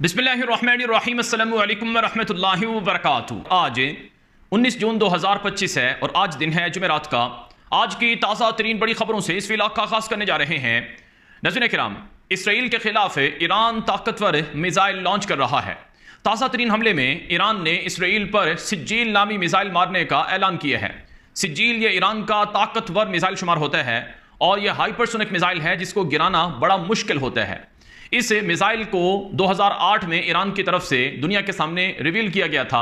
बिस्मिल्लाहिर्रहमानिर्रहीम अस्सलामु अलैकुम वरहमतुल्लाहि वबरकातुहू। आज 19 जून 2025 है और आज दिन है जुमेरात का। आज की ताज़ा तरीन बड़ी खबरों से इस व्लॉग का आगाज़ करने जा रहे हैं। नाज़रीन किराम, इसराइल के खिलाफ ईरान ताकतवर मिसाइल लॉन्च कर रहा है। ताज़ा तरीन हमले में ईरान ने इसराइल पर सिज्जील नामी मिसाइल मारने का ऐलान किया है। सिज्जील ये ईरान का ताकतवर मिसाइल शुमार होता है और यह हाइपरसोनिक मिसाइल है जिसको गिराना बड़ा मुश्किल होता है। इस मिसाइल को 2008 में ईरान की तरफ से दुनिया के सामने रिवील किया गया था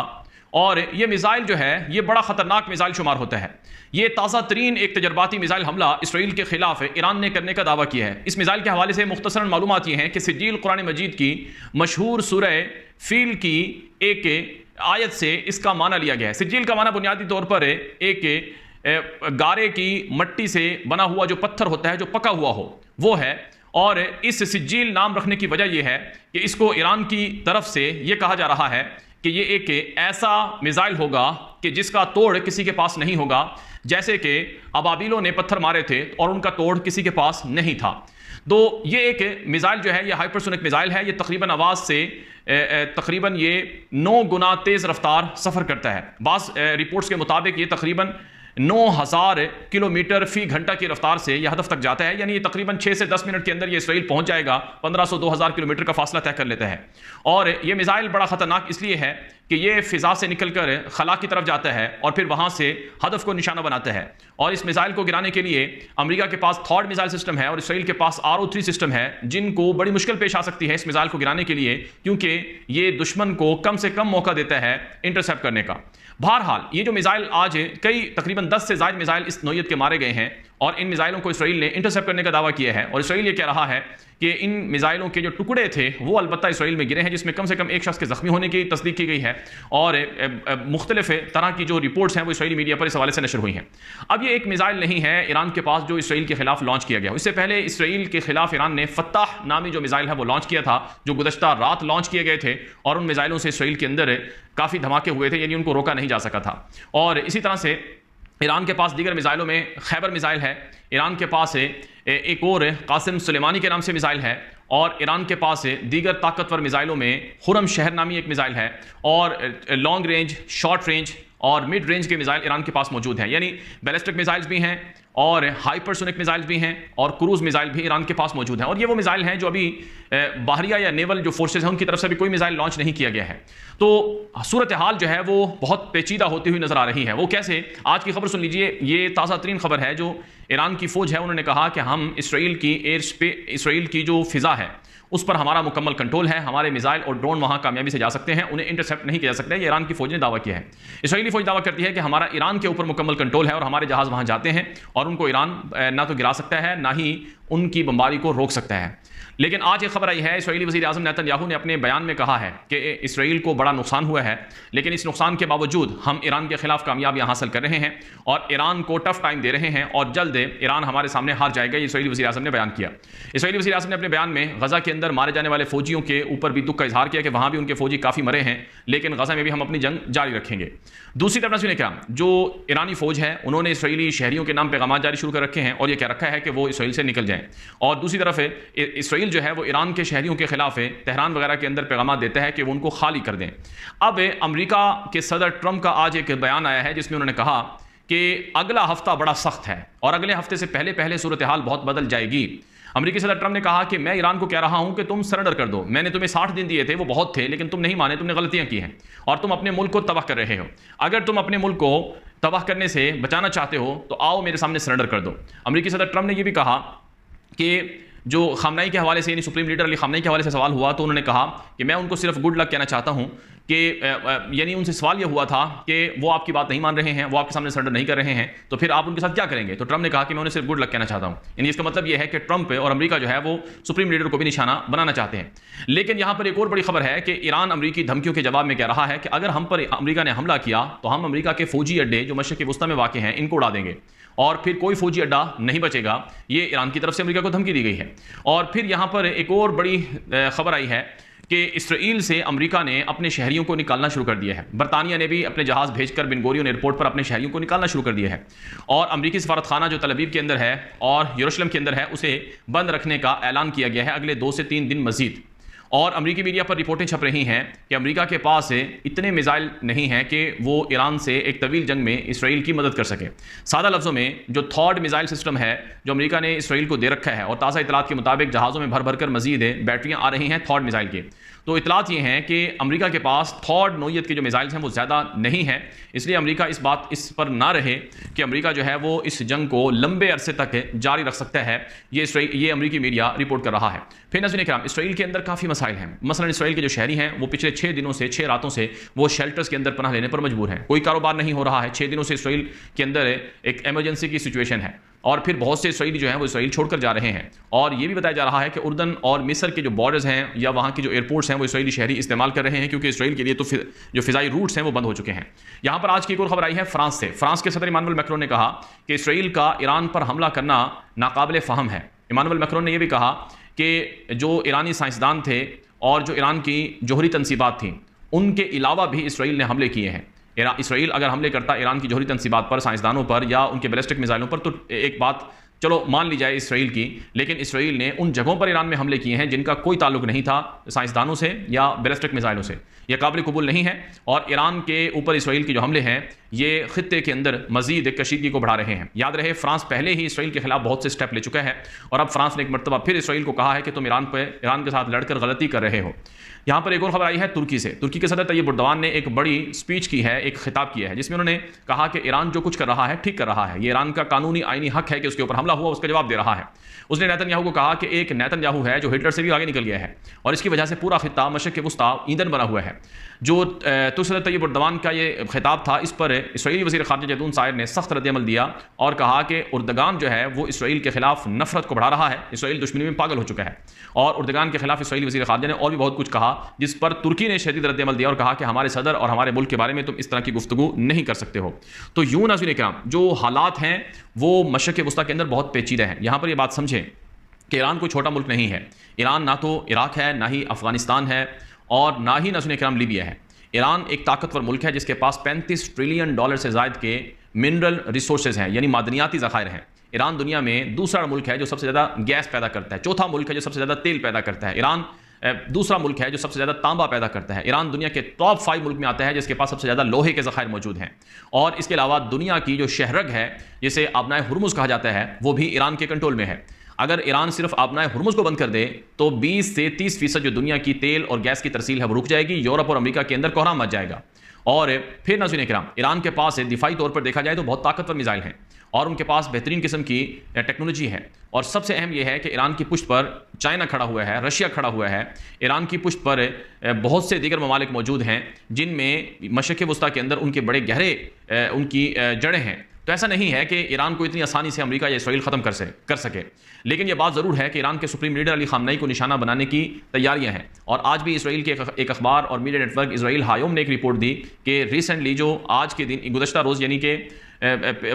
और यह मिसाइल जो है ये बड़ा ख़तरनाक मिसाइल शुमार होता है। ये ताज़ा तरीन एक तजर्बाती मिसाइल हमला इसराइल के खिलाफ ईरान ने करने का दावा किया है। इस मिसाइल के हवाले से मुख्तसरन मालूमात ये हैं कि सिज्जील कुरान मजीद की मशहूर सूरह फील की एक आयत से इसका माना लिया गया है। सिज्जील का माना बुनियादी तौर पर एक गारे की मट्टी से बना हुआ जो पत्थर होता है जो पका हुआ हो वो है। और इस सिज्जील नाम रखने की वजह यह है कि इसको ईरान की तरफ से यह कहा जा रहा है कि ये एक ऐसा मिसाइल होगा कि जिसका तोड़ किसी के पास नहीं होगा, जैसे कि अबाबिलों ने पत्थर मारे थे और उनका तोड़ किसी के पास नहीं था। तो ये एक मिसाइल जो है ये हाइपरसोनिक मिसाइल है। ये तकरीबन आवाज़ से तकरीबन ये 9 गुना तेज़ रफ्तार सफ़र करता है। बाज़ रिपोर्ट्स के मुताबिक ये तकरीबन 9000 किलोमीटर फी घंटा की रफ्तार से यह हदफ तक जाता है। यानी ये तकरीबन 6 से 10 मिनट के अंदर ये इसराइल पहुंच जाएगा। 1500-2000 किलोमीटर का फासला तय कर लेता है। और ये मिसाइल बड़ा ख़तरनाक इसलिए है कि ये फ़िज़ा से निकलकर खला की तरफ जाता है और फिर वहाँ से हदफ को निशाना बनाता है। और इस मिसाइल को गिराने के लिए अमेरिका के पास थॉड मिसाइल सिस्टम है और इसराइल के पास RO3 सिस्टम है, जिनको बड़ी मुश्किल पेश आ सकती है इस मिसाइल को गिराने के लिए, क्योंकि ये दुश्मन को कम से कम मौका देता है इंटरसेप्ट करने का। बहरहाल ये जो मिसाइल आज कई तकरीबन 10 से ज़ायद मिसाइल इस नौयत के मारे गए हैं और इन मिसाइलों को इसराइल ने इंटरसेप्ट करने का दावा किया है। और इसराइल ये कह रहा है कि इन मिसाइलों के जो टुकड़े थे वो अलबत्ता इसराइल में गिरे हैं, जिसमें कम से कम एक शख्स के ज़ख्मी होने की तस्दीक की गई है। और मुख्तलिफ तरह की जो रिपोर्ट्स हैं वो इसराइली मीडिया पर इस हवाले से नशर हुई हैं। अब ये एक मिसाइल नहीं है ईरान के पास जो इसराइल के खिलाफ लॉन्च किया गया। इससे पहले इसराइल के खिलाफ ईरान ने फत्ताह नामी जो मिसाइल है वो लॉन्च किया था, जो गुज़श्ता रात लॉन्च किए गए थे और उन मिसाइलों से इसराइल के अंदर काफ़ी धमाके हुए थे, यानी उनको रोका नहीं जा सका था। और इसी तरह से ईरान के पास दीगर मिसाइलों में खैबर मिसाइल है, ईरान के पास एक और कासिम सुलेमानी के नाम से मिसाइल है, और ईरान के पास दीगर ताकतवर मिसाइलों में खुरम शहर नामी एक मिसाइल है, और लॉन्ग रेंज, शॉर्ट रेंज और मिड रेंज के मिसाइल ईरान के पास मौजूद हैं। यानी बैलिस्टिक मिसाइल्स भी हैं और हाइपरसोनिक मिसाइल्स भी हैं और क्रूज मिसाइल भी ईरान के पास मौजूद हैं। और ये वो मिसाइल हैं जो अभी बाहरिया या नेवल जो फोर्सेज हैं उनकी तरफ से भी कोई मिसाइल लॉन्च नहीं किया गया है। तो सूरत हाल जो है वो बहुत पेचीदा होती हुई नजर आ रही है। वो कैसे? आज की खबर सुन लीजिए। ये ताज़ा तरीन खबर है जो ईरान की फौज है उन्होंने कहा कि हम इसराइल की जो फिजा है उस पर हमारा मुकम्मल कंट्रोल है, हमारे मिसाइल और ड्रोन वहां कामयाबी से जा सकते हैं, उन्हें इंटरसेप्ट नहीं किया जा सकता है। ये ईरान की फौज ने दावा किया है। इसराइली फौज दावा करती है कि हमारा ईरान के ऊपर मुकम्मल कंट्रोल है और हमारे जहाज वहां जाते हैं और उनको ईरान ना तो गिरा सकता है ना ही उनकी बमबारी को रोक सकता है। लेकिन आज एक खबर आई है, इसराइली वज़ीर आज़म नेतन्याहू ने अपने बयान में कहा है कि इसराइल को बड़ा नुकसान हुआ है, लेकिन इस नुकसान के बावजूद हम ईरान के खिलाफ कामयाबियां हासिल कर रहे हैं और ईरान को टफ टाइम दे रहे हैं और जल्द ईरान हमारे सामने हार जाएगा। ये इसराइली वज़ीर आज़म ने बयान किया। इसराइली वज़ीर आज़म ने अपने बयान में गज़ा के अंदर मारे जाने वाले फौजियों के ऊपर भी दुख का इजहार किया कि वहाँ भी उनके फौजी काफ़ी मरे हैं, लेकिन गज़ा में भी हम अपनी जंग जारी रखेंगे। दूसरी तरफ सुनिए क्या, जो ईरानी फौज है उन्होंने इसराइली शहरियों के नाम पैगाम जारी शुरू कर रखे हैं और ये कह रखा है कि वो इसराइल से निकल जाएं। और दूसरी तरफ इसराइल जो है वो ईरान के शहरियों के खिलाफ तेहरान वगैरह के अंदर पैगाम देता है कि वो उनको खाली कर दें। अब अमेरिका के सदर ट्रंप का आज एक बयान आया है जिसमें उन्होंने कहा कि अगला हफ्ता बड़ा सख्त है और अगले हफ्ते से पहले सूरत हाल बहुत बदल जाएगी। अमेरिकी सदर ट्रंप ने कहा कि मैं ईरान को कह रहा हूं कि तुम सरेंडर कर दो, मैंने तुम्हें 60 दिन दिए थे, वो बहुत थे, लेकिन तुम नहीं माने, तुमने गलतियां की हैं और तुम अपने मुल्क को तबाह कर रहे हो। अगर तुम अपने मुल्क को तबाह करने से बचाना चाहते हो तो आओ मेरे सामने सरेंडर कर दो। अमेरिकी सदर ट्रंप ने यह भी कहा कि जो खामनाई के हवाले से यानी सुप्रीम लीडर अली खामनाई के हवाले से सवाल हुआ तो उन्होंने कहा कि मैं उनको सिर्फ गुड लक कहना चाहता हूं कि यानी उनसे सवाल यह हुआ था कि वो आपकी बात नहीं मान रहे हैं, वो आपके सामने सरेंडर नहीं कर रहे हैं, तो फिर आप उनके साथ क्या करेंगे? तो ट्रंप ने कहा कि मैं उन्हें सिर्फ गुड लक कहना चाहता हूं। यानी इसका मतलब यह है कि ट्रंप और अमेरिका जो है वो सुप्रीम लीडर को भी निशाना बनाना चाहते हैं। लेकिन यहाँ पर एक और बड़ी खबर है कि ईरान अमेरिकी धमकियों के जवाब में कह रहा है कि अगर हम पर अमेरिका ने हमला किया तो हम अमेरिका के फौजी अड्डे जो मशरिक़ वस्ता में वाक़ हैं इनको उड़ा देंगे और फिर कोई फौजी अड्डा नहीं बचेगा। ये ईरान की तरफ से अमेरिका को धमकी दी गई है। और फिर यहाँ पर एक और बड़ी खबर आई है कि इसराइल से अमेरिका ने अपने शहरियों को निकालना शुरू कर दिया है। बरतानिया ने भी अपने जहाज़ भेजकर बिन गोरियन एयरपोर्ट पर अपने शहरियों को निकालना शुरू कर दिया है और अमेरिकी सफारत खाना जो तल अवीव के अंदर है और यरूशलेम के अंदर है उसे बंद रखने का ऐलान किया गया है अगले 2 से 3 दिन मजीद। और अमेरिकी मीडिया पर रिपोर्टें छप रही हैं कि अमेरिका के पास इतने मिसाइल नहीं हैं कि वो ईरान से एक तवील जंग में इसराइल की मदद कर सके। सादा लफ्ज़ों में जो थॉड मिसाइल सिस्टम है जो अमेरिका ने इसराइल को दे रखा है, और ताज़ा इतलात के मुताबिक जहाज़ों में भर भर कर मजीद बैटरियाँ आ रही हैं थॉड मिसाइल की, तो इतलात ये हैं कि अमेरिका के पास थॉड नोयत के जो मिसाइल्स हैं वो ज़्यादा नहीं है। इसलिए अमेरिका इस पर ना रहे कि अमेरिका जो है वो इस जंग को लंबे अरसे तक जारी रख सकता है। ये अमेरिकी मीडिया रिपोर्ट कर रहा है। फिर नाज़रीन इकराम, इसराइल के अंदर काफ़ी मसाइल हैं। मसलन इसराइल के जो शहरी हैं वो पिछले 6 दिनों से 6 रातों से वो शेल्टर्स के अंदर पनाह लेने पर मजबूर हैं। कोई कारोबार नहीं हो रहा है। 6 दिनों से इसराइल के अंदर एक एमरजेंसी की सिचुएशन है और फिर बहुत से इसराइली जो हैं वो इसराइल छोड़कर जा रहे हैं। और ये भी बताया जा रहा है कि उर्दन और मिस्र के जो बॉर्डर्स हैं या वहाँ की जो एयरपोर्ट्स हैं वो इसराइली शहरी इस्तेमाल कर रहे हैं, क्योंकि इसराइल के लिए तो जो फ़िज़ाई रूट्स हैं वो बंद हो चुके हैं। यहाँ पर आज की एक और खबर आई है फ्रांस से। फ्रांस के सदर इमानुएल मैक्रोन ने कहा कि इसराइल का ईरान पर हमला करना नाकाबिल फ़हम है। इमानुएल मैक्रोन ने यह भी कहा कि जो ईरानी साइंसदान थे और जो ईरान की जोहरी तनसीबात थी उनके अलावा भी इसराइल ने हमले किए हैं। इसराइल अगर हमले करता ईरान की जोहरी तनसीबात पर, साइंसदानों पर या उनके बैलिस्टिक मिसाइलों पर, तो एक बात चलो मान ली जाए इसराइल की, लेकिन इसराइल ने उन जगहों पर ईरान में हमले किए हैं जिनका कोई ताल्लुक नहीं था साइंसदानों से या बैलिस्टिक मिसाइलों से। यह काबिल कबूल नहीं है और ईरान के ऊपर इसराइल के जो हमले हैं ये खित्ते के अंदर मजीद कशीदगी को बढ़ा रहे हैं। याद रहे फ्रांस पहले ही इसराइल के खिलाफ बहुत से स्टेप ले चुका है और अब फ्रांस ने एक मरतबा फिर इसराइल को कहा है कि तुम ईरान के साथ लड़कर गलती कर रहे हो। यहाँ पर एक और खबर आई है तुर्की से। तुर्की के सदर तैयब एर्दोगान ने एक बड़ी स्पीच की है, एक खिताब किया है, जिसमें उन्होंने कहा कि ईरान जो कुछ कर रहा है ठीक कर रहा है। ये ईरान का कानूनी आईनी हक है कि उसके ऊपर हमला हुआ, उसका जवाब दे रहा है। उसने नेतन्याहू को कहा कि एक नेतन्याहू है जो हिटलर से भी आगे निकल गया है और इसकी वजह से पूरा खित्ता मशरिक़ वुस्ता ईंधन बना हुआ है। जो तुर्की सदर तैयब एर्दोगान का ये खिताब था, इस पर इसराइली वज़ीर ख़ारिजा जैतून सायर ने सख्त रद्द-ए-अमल दिया और कहा कि एर्दोगान जो है वो इसराइल के खिलाफ नफरत को बढ़ा रहा है। इसराइल दुश्मनी में पागल हो चुका है। और एर्दोगान के खिलाफ इसराइली वज़ीर ख़ारिजा ने और भी बहुत कुछ कहा, जिस पर तुर्की ने शदीद रद्द-ए-अमल दिया और कहा कि हमारे सदर और हमारे मुल्क के बारे में तुम इस तरह की गुफ्तगू नहीं कर सकते हो। तो यूं नाज़रीन इकराम, जो हालात हैं वो मशरिक़ वुस्ता के अंदर बहुत पेचीदा हैं। यहाँ पर ये बात समझें कि ईरान कोई छोटा मुल्क नहीं है। ईरान ना तो इराक है, ना ही अफगानिस्तान है और ना ही नाज़रीन इकराम लीबिया है। ईरान एक ताकतवर मुल्क है जिसके पास $35 ट्रिलियन से ज़ायद के मिनरल रिसोर्सेज हैं, यानी मादनियाती ज़खायर हैं। ईरान दुनिया में दूसरा मुल्क है जो सबसे ज़्यादा गैस पैदा करता है, चौथा मुल्क है जो सबसे ज़्यादा तेल पैदा करता है। ईरान दूसरा मुल्क है जो सबसे ज़्यादा तांबा पैदा करता है। ईरान दुनिया के टॉप 5 मुल्क में आता है जिसके पास सबसे ज़्यादा लोहे के ज़खायर मौजूद हैं। और इसके अलावा दुनिया की जो शहरग है, जिसे आबनाए हुर्मुज़ कहा जाता है, वो भी ईरान के कंट्रोल में है। अगर ईरान सिर्फ आबनाए हुर्मुज़ को बंद कर दे तो 20 से 30% जो दुनिया की तेल और गैस की तरसील है वो रुक जाएगी। यूरोप और अमेरिका के अंदर कोहराम मच जाएगा। और फिर नाज़रीन इकराम, ईरान के पास दिफाई तौर पर देखा जाए तो बहुत ताकतवर मिसाइल हैं और उनके पास बेहतरीन किस्म की टेक्नोलॉजी है। और सबसे अहम यह है कि ईरान की पुष्ट पर चाइना खड़ा हुआ है, रशिया खड़ा हुआ है। ईरान की पुष्ट पर बहुत से दीगर ममालिक मौजूद हैं जिनमें मशरिक़ वुस्ता के अंदर उनके बड़े गहरे उनकी जड़ें हैं। तो ऐसा नहीं है कि ईरान को इतनी आसानी से अमेरिका या इसराइल ख़त्म कर सके। लेकिन यह बात ज़रूर है कि ईरान के सुप्रीम लीडर अली ख़ामनेई को निशाना बनाने की तैयारियां हैं। और आज भी इसराइल के एक अखबार और मीडिया नेटवर्क इसराइल हायोम ने एक रिपोर्ट दी कि रिसेंटली जो आज के दिन गुज़श्ता रोज़ यानी कि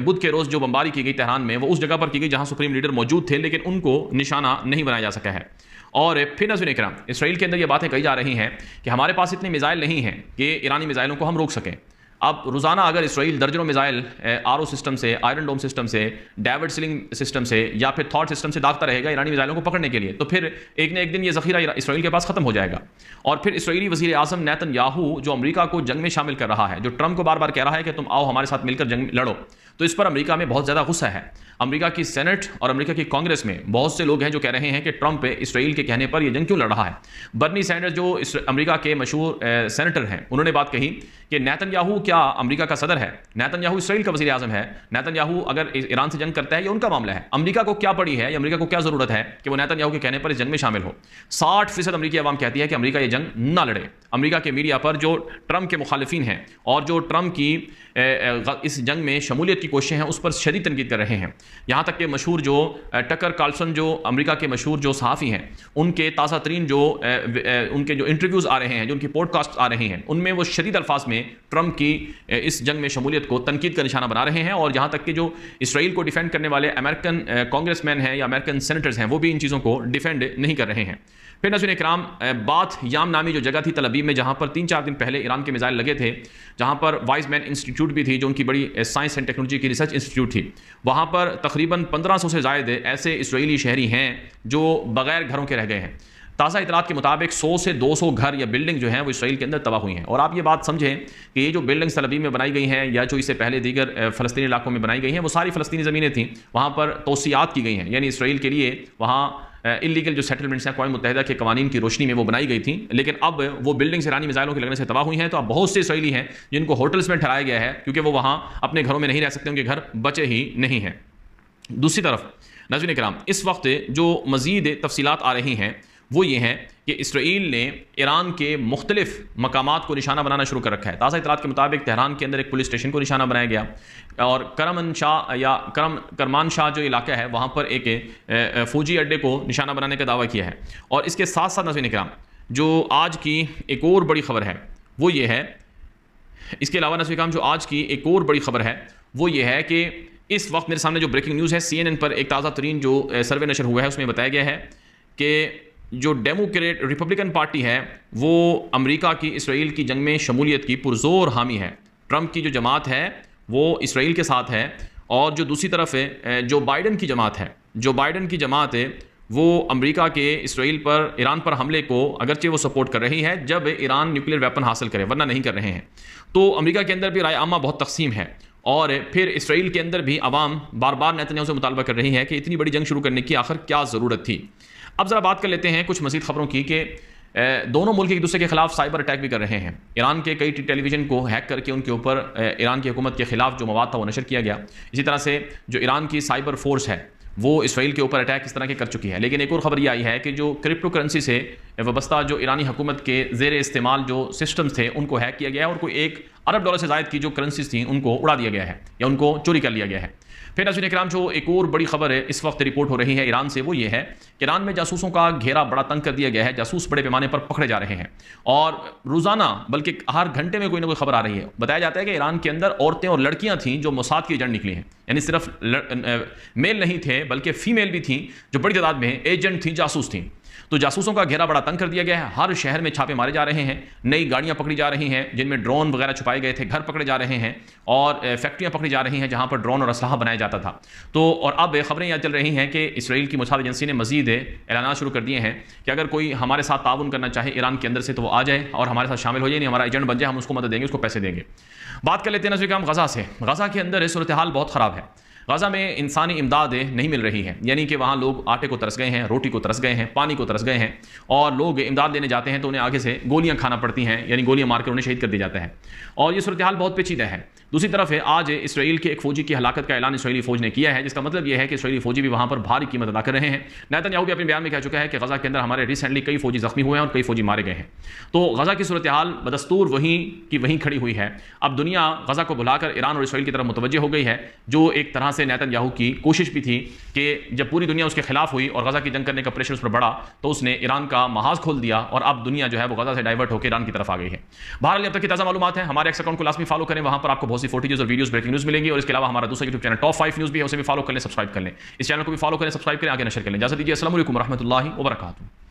बुध के रोज़ जो बमबारी की गई तेहरान में, वो उस जगह पर की गई जहाँ सुप्रीम लीडर मौजूद थे, लेकिन उनको निशाना नहीं बनाया जा सका है। और फिर नाज़रीन इकराम, इसराइल के अंदर ये बातें कही जा रही हैं कि हमारे पास इतने मिसाइल नहीं हैं कि ईरानी मिसाइलों को हम रोक सकें। अब रोज़ाना अगर इसराइल दर्जनों मिसाइल आरओ सिस्टम से, आयरन डोम सिस्टम से, डेविड सिलिंग सिस्टम से या फिर थॉट सिस्टम से दागता रहेगा ईरानी मिसाइलों को पकड़ने के लिए, तो फिर एक न एक दिन ये ज़ख़ीरा इसराइल के पास ख़त्म हो जाएगा। और फिर इसराइली वज़ीर आज़म नेतन्याहू जो अमेरिका को जंग में शामिल कर रहा है, जो ट्रंप को बार बार कह रहा है कि तुम आओ हमारे साथ मिलकर जंग लड़ो, तो इस पर अमेरिका में बहुत ज़्यादा गुस्सा है। अमेरिका की सेनेट और अमेरिका की कांग्रेस में बहुत से लोग हैं जो कह रहे हैं कि ट्रंप इसराइल के कहने पर यह जंग क्यों लड़ रहा है। बर्नी सैंडर्स जो अमेरिका के मशहूर सेनेटर हैं, उन्होंने बात कही कि नेतन्याहू क्या अमेरिका का सदर है, नेतन्याहू इसराइल का वज़ीर आज़म है। नेतन्याहू अगर ईरान से जंग करता है ये उनका मामला है, अमेरिका को क्या पड़ी है या अमेरिका को क्या ज़रूरत है कि वो नेतन्याहू के कहने पर इस जंग में शामिल हो। 60% अमेरिकी अवाम कहती है कि अमेरिका ये जंग ना लड़े। अमेरिका के मीडिया पर जो ट्रंप के मुखालिफिन हैं और जो ट्रंप की इस जंग में शमूलियत की कोशिशें हैं उस पर शदीद तनकीद कर रहे हैं। यहाँ तक कि मशहूर जो टकर कार्लसन जो अमेरिका के मशहूर जो सहाफ़ी हैं, उनके ताज़ा तरीन जो उनके जो इंटरव्यूज़ आ रहे हैं, जो उनकी पॉडकास्ट आ रही हैं, उनमें वो शदीद अल्फाज में ट्रंप की इस जंग में शमूलियत को तनकीद का निशाना बना रहे हैं। और यहाँ तक कि जो इसराइल को डिफेंड करने वाले अमेरिकन कांग्रेसमैन हैं या अमेरिकन सेनेटर्स हैं, वो भी इन चीज़ों को डिफेंड नहीं कर रहे हैं। फिर नाज़रीन इकराम, बात याम नामी जो जगह थी तल अवीव में, जहाँ पर 3-4 दिन पहले ईरान के मिसाइल लगे थे, जहाँ पर वाइजमैन इंस्टीट्यूट भी थी जो उनकी बड़ी साइंस एंड टेक्नोलॉजी की रिसर्च इंस्टीट्यूट थी, वहाँ पर तकरीबन 1500 से ज़ायद ऐसे इसराइली शहरी हैं जो बग़ैर घरों के रह गए हैं। ताज़ा इतलात के मुताबिक 100 से 200 घर या बिल्डिंग जो हैं वो इसराइल के अंदर तबाह हुई हैं। और आप ये बात समझें कि ये जो बिल्डिंग्स तल अवीव में बनाई गई हैं या जो इससे पहले दीगर फ़लस्तीनी इलाकों में बनाई गई हैं, वो सारी फ़लस्तीनी ज़मीनें थीं, वहाँ पर तोसियात की गई हैं, यानी इसराइल के लिए वहाँ इलीगल जो सेटलमेंट्स हैं अक़वाम मुत्तहिदा के कवानीन की रोशनी में वो बनाई गई थी। लेकिन अब वो बिल्डिंग्स ईरानी मिसाइलों के लगने से तबाह हुई हैं। तो अब बहुत से इसराइली हैं जिनको होटल्स में ठहराया गया है, क्योंकि वो वहाँ अपने घरों में नहीं रह सकते, उनके घर बचे ही नहीं हैं। दूसरी तरफ नाज़रीन इकराम, इस वक्त जो मज़ीद तफसीलात आ रही हैं वो ये हैं कि इसराइल ने ईरान के मुख्तलिफ मकामात को निशाना बनाना शुरू कर रखा है। ताज़ा इतलात के मुताबिक तेहरान के अंदर एक पुलिस स्टेशन को निशाना बनाया गया, और करमान शाह जो इलाका है वहाँ पर एक फ़ौजी अड्डे को निशाना बनाने का दावा किया है। और इसके साथ साथ नाज़रीन इकराम, जो आज की एक और बड़ी खबर है वो ये है, इसके अलावा नाज़रीन इकराम जो आज की एक और बड़ी खबर है वो ये है कि इस वक्त मेरे सामने जो ब्रेकिंग न्यूज़ है CNN पर एक ताज़ा तरीन जो सर्वे नशर हुआ है उसमें बताया गया है कि जो डेमोक्रेट रिपब्लिकन पार्टी है वो अमेरिका की इसराइल की जंग में शमूलियत की पुरजोर हामी है। ट्रंप की जो जमात है वो इसराइल के साथ है, और जो दूसरी तरफ है जो बाइडन की जमात है, जो बाइडन की जमात है वो अमेरिका के इसराइल पर ईरान पर हमले को अगरचे वो सपोर्ट कर रही है जब ईरान न्यूक्लियर वेपन हासिल करे, वरना नहीं कर रहे हैं। तो अमेरिका के अंदर भी राय आमा बहुत तकसीम है, और फिर इसराइल के अंदर भी अवाम बार बार नेतन्याहू से मुतालबा कर रही है कि इतनी बड़ी जंग शुरू करने की आखिर क्या ज़रूरत थी। अब ज़रा बात कर लेते हैं कुछ मज़ीद खबरों की कि दोनों मुल्क एक दूसरे के खिलाफ साइबर अटैक भी कर रहे हैं। ईरान के कई टेलीविज़न को हैक करके उनके ऊपर ईरान की हुकूमत के खिलाफ जो मवाद था वो नशर किया गया। इसी तरह से जो ईरान की साइबर फोर्स है वो इसराइल के ऊपर अटैक इस तरह के कर चुकी है। लेकिन एक और ख़बर ये आई है कि जो क्रिप्टो करेंसी से वाबस्ता जो ईरानी हुकूमत के ज़ेर इस्तेमाल जो सिस्टम्स थे उनको हैक किया गया है, और कोई $1 अरब से ज़ायद की जो करेंसीज थी उनको उड़ा दिया गया है या उनको चोरी कर लिया गया है। फिर नाज़रीन इकराम, जो एक और बड़ी खबर है इस वक्त रिपोर्ट हो रही है ईरान से, वो ये है कि ईरान में जासूसों का घेरा बड़ा तंग कर दिया गया है। जासूस बड़े पैमाने पर पकड़े जा रहे हैं, और रोज़ाना बल्कि हर घंटे में कोई ना कोई खबर आ रही है। बताया जाता है कि ईरान के अंदर औरतें और लड़कियां थीं जो मोसाद की एजेंट निकली हैं, यानी सिर्फ मेल नहीं थे बल्कि फ़ीमेल भी थीं जो बड़ी तादाद में एजेंट थी, जासूस थीं। तो जासूसों का घेरा बड़ा तंग कर दिया गया है। हर शहर में छापे मारे जा रहे हैं, नई गाड़ियां पकड़ी जा रही हैं जिनमें ड्रोन वगैरह छुपाए गए थे, घर पकड़े जा रहे हैं, और फैक्ट्रियां पकड़ी जा रही हैं जहां पर ड्रोन और असलहा बनाया जाता था। तो और अब खबरें यह चल रही हैं कि इसराइल की मोसाद एजेंसी ने मजीद ऐलान शुरू कर दिए हैं कि अगर कोई हमारे साथ ताउन करना चाहे ईरान के अंदर से तो वो आ जाए और हमारे साथ शामिल हो जाए, नहीं हमारा एजेंट बन जाए, हम उसको मदद देंगे, उसको पैसे देंगे। बात कर लेते हैं नाज़रीन हम गज़ा से। गज़ा के अंदर सूरत हाल बहुत ख़राब है। गज़ा में इंसानी इमदाद नहीं मिल रही है, यानी कि वहाँ लोग आटे को तरस गए हैं, रोटी को तरस गए हैं, पानी को तरस गए हैं, और लोग इमदाद लेने जाते हैं तो उन्हें आगे से गोलियां खाना पड़ती हैं, यानी गोलियां मार कर उन्हें शहीद कर दिया जाता है। और ये सूरत हाल बहुत पेचीदा है। दूसरी तरफ है आज इसराइल के एक फौजी की हलाकत का ऐलान इसराइली फौज ने किया है, जिसका मतलब यह है कि इसराइली फौजी भी वहाँ पर भारी कीमत अदा कर रहे हैं। नेतन्याहू भी अपने बयान में कह चुका है कि गज़ा के अंदर हमारे रिसेंटली कई फौजी जख्मी हुए हैं और कई फौजी मारे गए हैं। तो गज़ा की सूरत हाल बदस्तूर वहीं की वहीं खड़ी हुई है। अब दुनिया गज़ा को बुलाकर ईरान और इसराइल की तरफ मुतवज्जे हो गई है, जो एक तरह से नेतन्याहू की कोशिश भी थी कि जब पूरी दुनिया उसके खिलाफ हुई और गज़ा की जंग करने का प्रेशर उस पर बढ़ा तो उसने ईरान का महाज खोल दिया, और अब दुनिया जो है वो गज़ा से डाइवर्ट होकर ईरान की तरफ आ गई है। बहरहाल अब तक की ताज़ा मालूमात है, हमारे एक्स अकाउंट को लाजमी फॉलो करें, वहाँ पर आपको बहुत सी फोटोज और वीडियोस ब्रेकिंग न्यूज़ मिलेंगी। और इसके अलावा हमारा दूसरा यूट्यूब चैनल टॉप 5 न्यूज़ भी है, उसे भी फॉलो कर लें, सब्सक्राइब कर लें। इस चैनल को भी फॉलो करें, सब्सक्राइब करें, आगे नशर कर लें। इजाज़त दीजिए, अस्सलाम वालेकुम रहमतुल्लाहि व बरकातुहू।